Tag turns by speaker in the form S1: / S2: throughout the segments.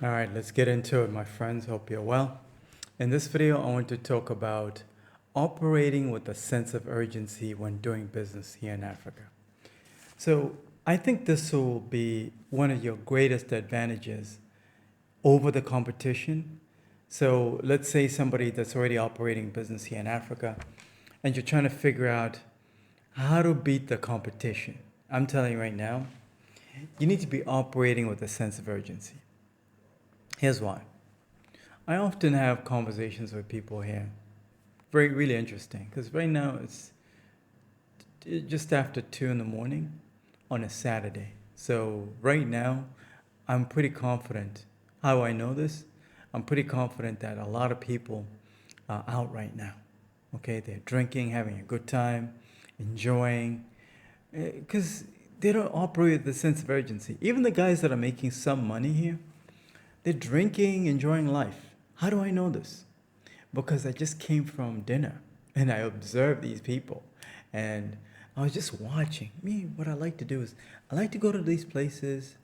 S1: All right, let's get into it, my friends. Hope you're well. In this video, I want to talk about operating with a sense of urgency when doing business here in Africa. So, I think this will be one of your greatest advantages over the competition. So, let's say somebody that's already operating business here in Africa, and you're trying to figure out how to beat the competition. I'm telling you right now, you need to be operating with a sense of urgency. Here's why. I often have conversations with people here. Really interesting. Because right now it's just after 2 in the morning on a Saturday. So right now, I'm pretty confident. How I know this? I'm pretty confident that a lot of people are out right now. Okay, they're drinking, having a good time, enjoying. Because they don't operate with the sense of urgency. Even the guys that are making some money here, they're drinking, enjoying life. How do I know this? Because I just came from dinner and I observed these people and I was just watching. Me, what I like to do is I like to go to these places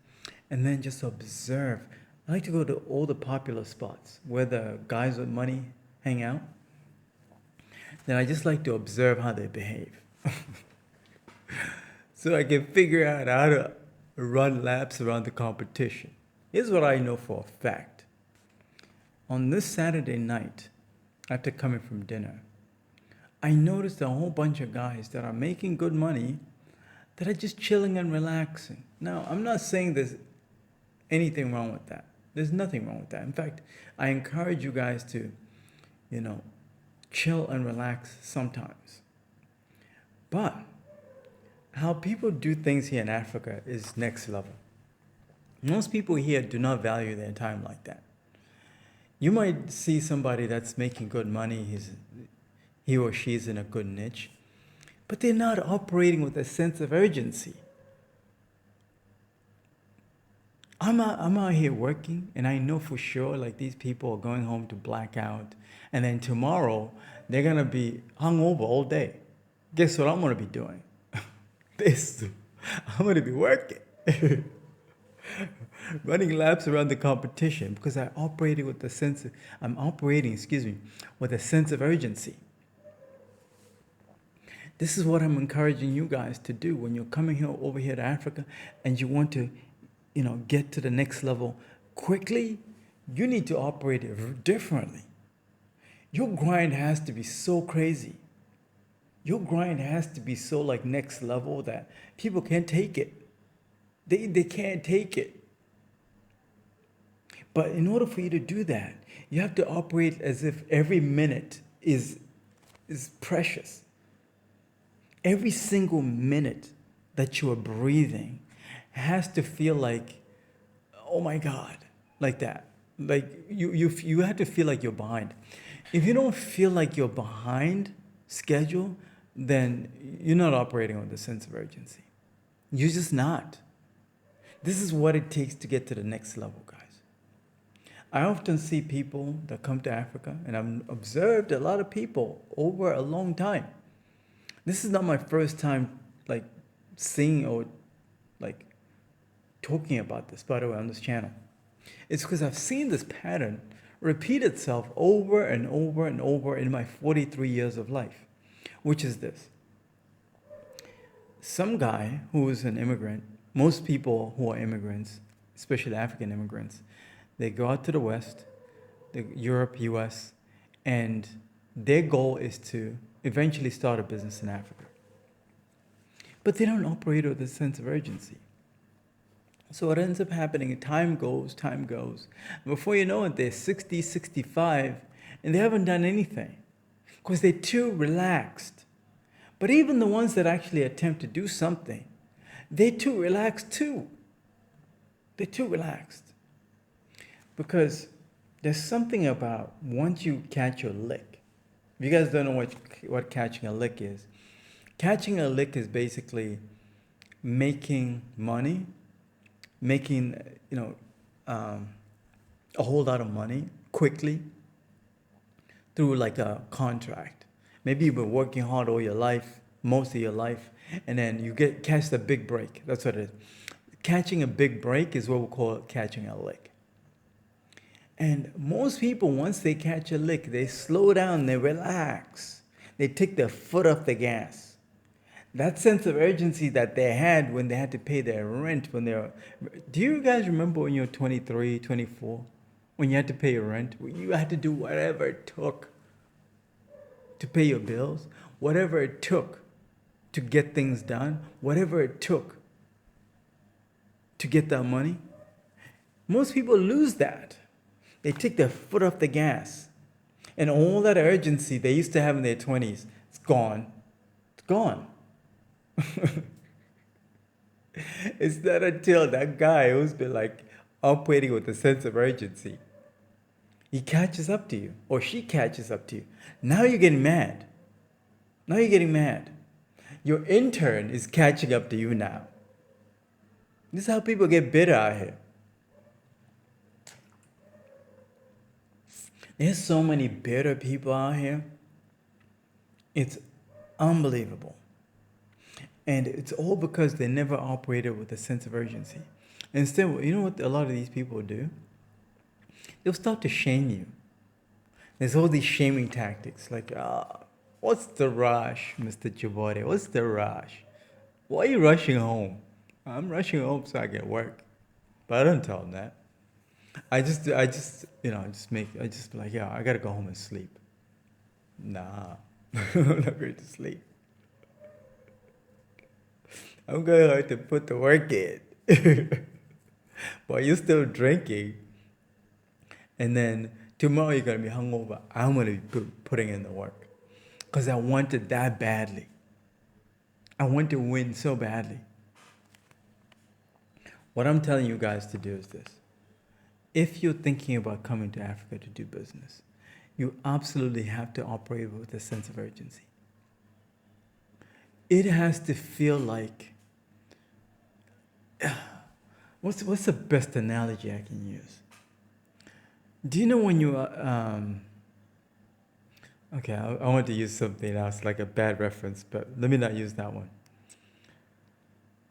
S1: and then just observe. I like to go to all the popular spots where the guys with money hang out. Then I just like to observe how they behave. So I can figure out how to run laps around the competition. Here's what I know for a fact. On this Saturday night, after coming from dinner, I noticed a whole bunch of guys that are making good money that are just chilling and relaxing. Now, I'm not saying there's anything wrong with that. There's nothing wrong with that. In fact, I encourage you guys to, you know, chill and relax sometimes. But how people do things here in Africa is next level. Most people here do not value their time like that. You might see somebody that's making good money, he or she is in a good niche, but they're not operating with a sense of urgency. I'm out here working, and I know for sure, like these people are going home to black out, and then tomorrow they're gonna be hungover all day. Guess what I'm gonna be doing? This, I'm gonna be working. Running laps around the competition because I'm operating, with a sense of urgency. This is what I'm encouraging you guys to do when you're coming here over here to Africa and you want to, get to the next level quickly. You need to operate it differently. Your grind has to be so crazy. Your grind has to be so like next level that people can't take it. They can't take it. But in order for you to do that, you have to operate as if every minute is precious. Every single minute that you are breathing has to feel like, oh my God, like that. Like you have to feel like you're behind. If you don't feel like you're behind schedule, then you're not operating with a sense of urgency. You're just not. This is what it takes to get to the next level, guys. I often see people that come to Africa, and I've observed a lot of people over a long time. This is not my first time, like, seeing or, like, talking about this, by the way, on this channel. It's because I've seen this pattern repeat itself over and over and over in my 43 years of life, which is this. Some guy who is an immigrant, most people who are immigrants, especially African immigrants, they go out to the West, Europe, US, and their goal is to eventually start a business in Africa. But they don't operate with a sense of urgency. So what ends up happening, time goes. Before you know it, they're 60, 65, and they haven't done anything because they're too relaxed. But even the ones that actually attempt to do something, they're too relaxed too. They're too relaxed. Because there's something about once you catch your lick. If you guys don't know what catching a lick is basically making money, making a whole lot of money quickly through like a contract. Maybe you've been working hard all your life, most of your life, and then you catch the big break. That's what it is. Catching a big break is what we call catching a lick. And most people, once they catch a lick, they slow down, they relax, they take their foot off the gas. That sense of urgency that they had when they had to pay their rent when they were, do you guys remember when you were 23, 24, when you had to pay your rent? You had to do whatever it took to pay your bills, whatever it took to get things done, whatever it took to get that money. Most people lose that. They take their foot off the gas. And all that urgency they used to have in their 20s, it's gone. It's gone. It's not until that guy who's been like operating with a sense of urgency, he catches up to you, or she catches up to you. Now you're getting mad. Now you're getting mad. Your intern is catching up to you now. This is how people get bitter out here. There's so many bitter people out here. It's unbelievable. And it's all because they never operated with a sense of urgency. Instead, you know what a lot of these people do? They'll start to shame you. There's all these shaming tactics like, what's the rush, Mr. Jabode? What's the rush? Why are you rushing home? I'm rushing home so I can work. But I don't tell them that. I just be like, yeah, I gotta go home and sleep. Nah, I'm not going to sleep. I'm going to have to put the work in. But you're still drinking. And then tomorrow you're going to be hungover. I'm going to be putting in the work. Because I want it that badly. I want to win so badly. What I'm telling you guys to do is this. If you're thinking about coming to Africa to do business, you absolutely have to operate with a sense of urgency. It has to feel like, what's the best analogy I can use? Do you know when you okay, I want to use something else, like a bad reference, but let me not use that one.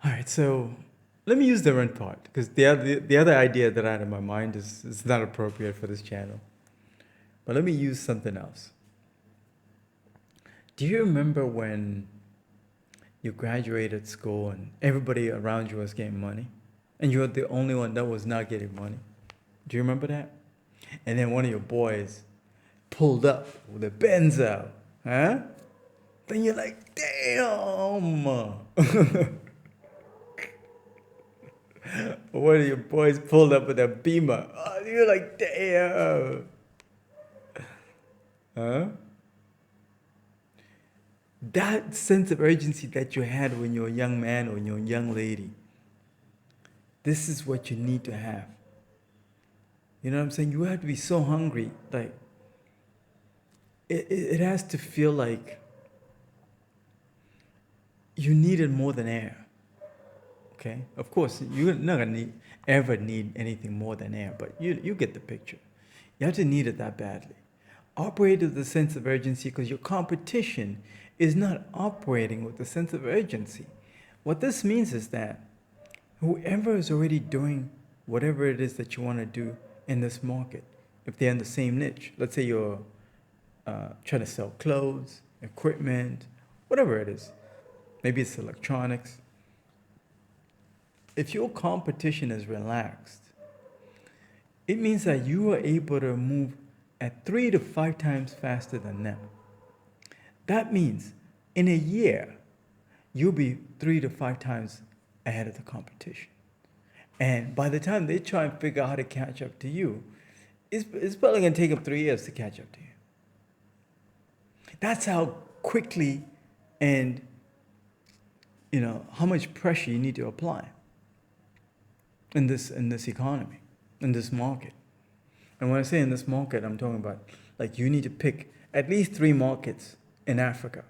S1: All right, so let me use the rent part, because the other idea that I had in my mind is not appropriate for this channel. But let me use something else. Do you remember when you graduated school and everybody around you was getting money, and you were the only one that was not getting money? Do you remember that? And then one of your boys pulled up with a Benz out, huh? Then you're like, damn! One of your boys pulled up with a Beamer. Oh, you're like, damn! Huh? That sense of urgency that you had when you're a young man or when you're a young lady, this is what you need to have. You know what I'm saying? You have to be so hungry. Like, it has to feel like you need it more than air. Okay? Of course, you're not going to ever need anything more than air, but you get the picture. You have to need it that badly. Operate with a sense of urgency, because your competition is not operating with a sense of urgency. What this means is that whoever is already doing whatever it is that you want to do in this market, if they're in the same niche, let's say you're trying to sell clothes, equipment, whatever it is, maybe it's electronics. If your competition is relaxed, it means that you are able to move at 3 to 5 times faster than them. That means in a year, you'll be 3 to 5 times ahead of the competition. And by the time they try and figure out how to catch up to you, it's probably going to take them 3 years to catch up to you. That's how quickly and how much pressure you need to apply in this economy, in this market. And when I say in this market, I'm talking about like you need to pick at least 3 markets in Africa.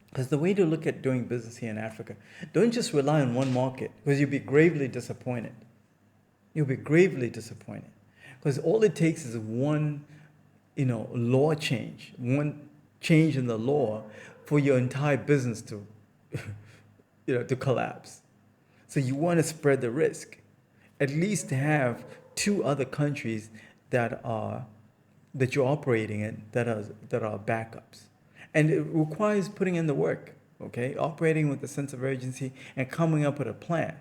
S1: Because the way to look at doing business here in Africa, don't just rely on one market, because you'll be gravely disappointed. You'll be gravely disappointed. Because all it takes is one, law change, one change in the law for your entire business to, to collapse. So you want to spread the risk. At least have 2 other countries that are that you're operating in that are backups. And it requires putting in the work, okay? Operating with a sense of urgency and coming up with a plan.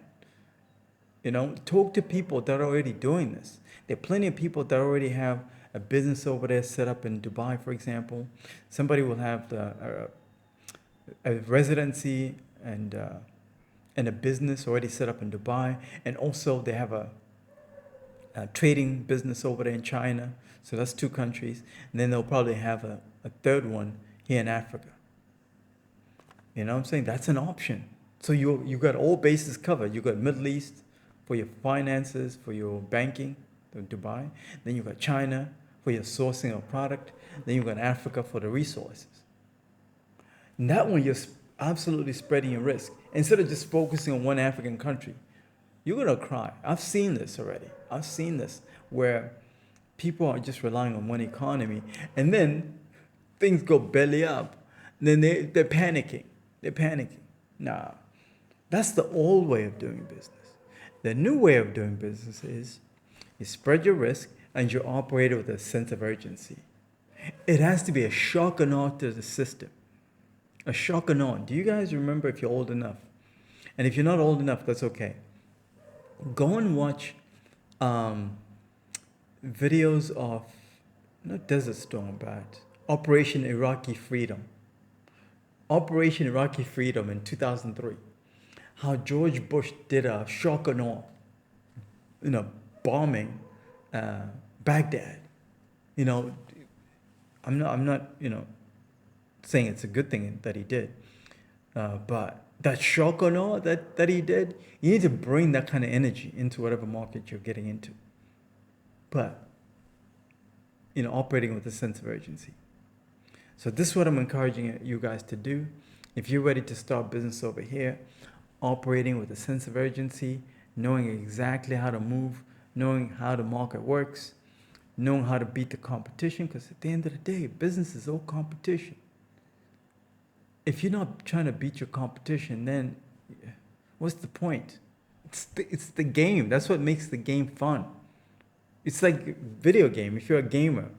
S1: You know, talk to people that are already doing this. There are plenty of people that already have a business over there set up in Dubai, for example. Somebody will have a residency and a business already set up in Dubai, and also they have a trading business over there in China. So that's two countries. And then they'll probably have a third one here in Africa. You know what I'm saying? That's an option. So you got all bases covered. You got Middle East for your finances, for your banking, Dubai. Then you got China for your sourcing of product. Then you got Africa for the resources. And that one, you're absolutely spreading your risk. Instead of just focusing on one African country, you're going to cry. I've seen this already. I've seen this where people are just relying on one economy, and then things go belly up. And then they're panicking. They're panicking. Nah, that's the old way of doing business. The new way of doing business is you spread your risk and you operate with a sense of urgency. It has to be a shock and awe to the system. A shock and awe. Do you guys remember, if you're old enough? And if you're not old enough, that's okay. Go and watch videos of, not Desert Storm, but Operation Iraqi Freedom. Operation Iraqi Freedom in 2003. How George Bush did a shock and awe, bombing Baghdad. I'm not saying it's a good thing that he did, but that shock and awe that he did, you need to bring that kind of energy into whatever market you're getting into. But operating with a sense of urgency. So this is what I'm encouraging you guys to do. If you're ready to start business over here, operating with a sense of urgency, knowing exactly how to move, knowing how the market works, knowing how to beat the competition, because at the end of the day, business is all competition. If you're not trying to beat your competition, then what's the point? It's the game. That's what makes the game fun. It's like a video game. If you're a gamer,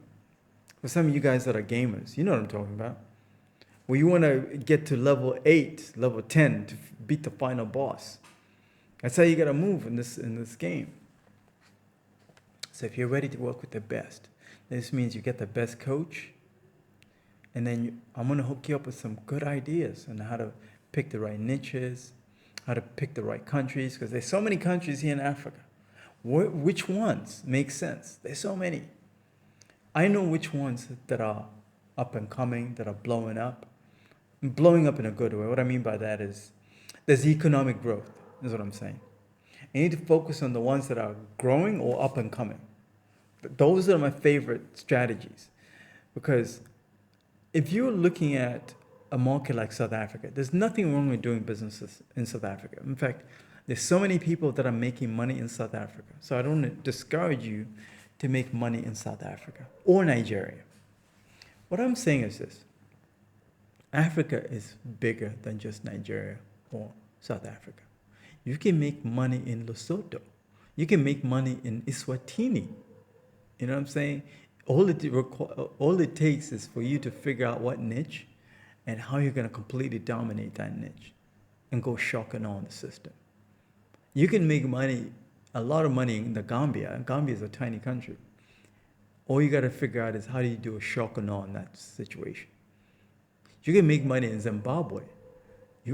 S1: for some of you guys that are gamers, you know what I'm talking about. Well, you want to get to level 8, level 10 to beat the final boss. That's how you got to move in this game. So if you're ready to work with the best, this means you get the best coach, and then I'm going to hook you up with some good ideas on how to pick the right niches, how to pick the right countries, because there's so many countries here in Africa. Which ones make sense? There's so many. I know which ones that are up and coming, that are blowing up in a good way. What I mean by that is there's economic growth, is what I'm saying. You need to focus on the ones that are growing or up and coming. Those are my favorite strategies, because if you're looking at a market like South Africa, there's nothing wrong with doing businesses in South Africa. In fact, there's so many people that are making money in South Africa. So I don't discourage you to make money in South Africa or Nigeria. What I'm saying is this. Africa is bigger than just Nigeria or South Africa. You can make money in Lesotho. You can make money in Eswatini. You know what I'm saying? All it takes is for you to figure out what niche and how you're going to completely dominate that niche and go shock and awe on the system. You can make money, a lot of money in the Gambia. Gambia is a tiny country. All you got to figure out is how do you do a shock and awe in that situation. You can make money in Zimbabwe.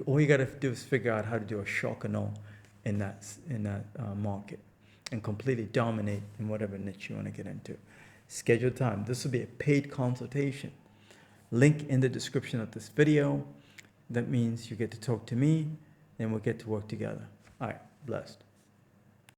S1: All you got to do is figure out how to do a shock and awe in that market and completely dominate in whatever niche you want to get into. Schedule time. This will be a paid consultation. Link in the description of this video. That means you get to talk to me and we'll get to work together. All right, blessed.